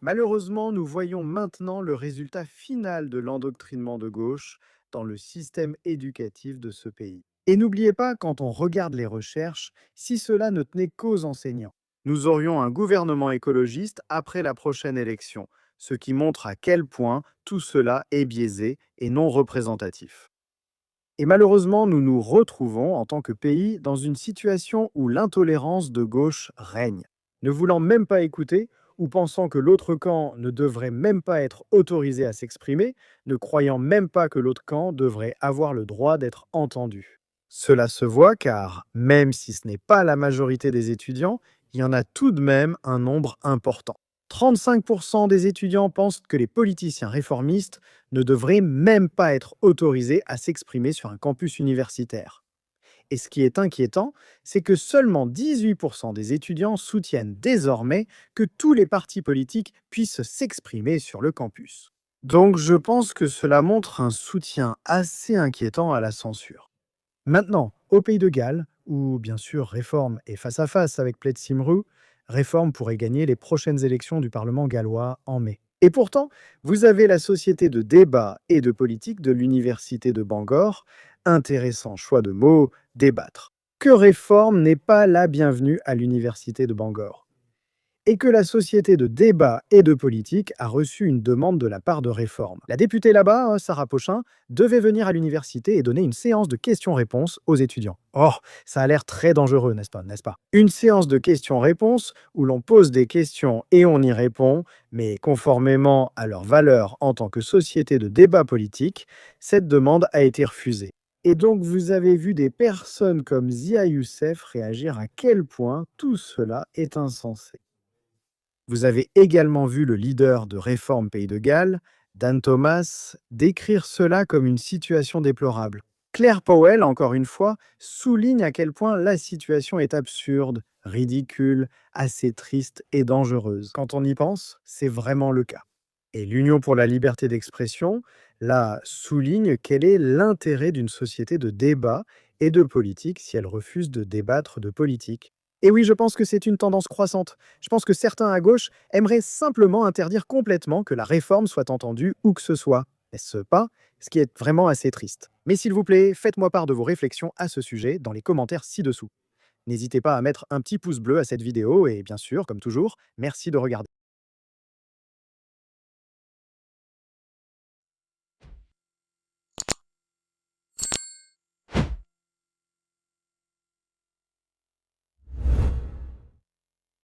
Malheureusement, nous voyons maintenant le résultat final de l'endoctrinement de gauche dans le système éducatif de ce pays. Et n'oubliez pas, quand on regarde les recherches, si cela ne tenait qu'aux enseignants, nous aurions un gouvernement écologiste après la prochaine élection, ce qui montre à quel point tout cela est biaisé et non représentatif. Et malheureusement, nous nous retrouvons en tant que pays dans une situation où l'intolérance de gauche règne. Ne voulant même pas écouter ou pensant que l'autre camp ne devrait même pas être autorisé à s'exprimer, ne croyant même pas que l'autre camp devrait avoir le droit d'être entendu. Cela se voit car, même si ce n'est pas la majorité des étudiants, il y en a tout de même un nombre important. 35% des étudiants pensent que les politiciens réformistes ne devraient même pas être autorisés à s'exprimer sur un campus universitaire. Et ce qui est inquiétant, c'est que seulement 18% des étudiants soutiennent désormais que tous les partis politiques puissent s'exprimer sur le campus. Donc je pense que cela montre un soutien assez inquiétant à la censure. Maintenant, au Pays de Galles, où bien sûr Réforme est face à face avec Plaid Cymru, Réforme pourrait gagner les prochaines élections du Parlement gallois en mai. Et pourtant, vous avez la société de débat et de politique de l'Université de Bangor, intéressant choix de mots, débattre, que Réforme n'est pas la bienvenue à l'Université de Bangor et que la société de débat et de politique a reçu une demande de la part de Réforme. La députée là-bas, Sarah Pochin, devait venir à l'université et donner une séance de questions-réponses aux étudiants. Oh, ça a l'air très dangereux, n'est-ce pas? Une séance de questions-réponses où l'on pose des questions et on y répond, mais conformément à leurs valeurs en tant que société de débat politique, cette demande a été refusée. Et donc, vous avez vu des personnes comme Zia Youssef réagir à quel point tout cela est insensé. Vous avez également vu le leader de Réforme Pays de Galles, Dan Thomas, décrire cela comme une situation déplorable. Claire Powell, encore une fois, souligne à quel point la situation est absurde, ridicule, assez triste et dangereuse. Quand on y pense, c'est vraiment le cas. Et l'Union pour la liberté d'expression, là, souligne quel est l'intérêt d'une société de débat et de politique si elle refuse de débattre de politique. Et oui, je pense que c'est une tendance croissante. Je pense que certains à gauche aimeraient simplement interdire complètement que la réforme soit entendue où que ce soit. N'est-ce pas? Ce qui est vraiment assez triste. Mais s'il vous plaît, faites-moi part de vos réflexions à ce sujet dans les commentaires ci-dessous. N'hésitez pas à mettre un petit pouce bleu à cette vidéo et bien sûr, comme toujours, merci de regarder.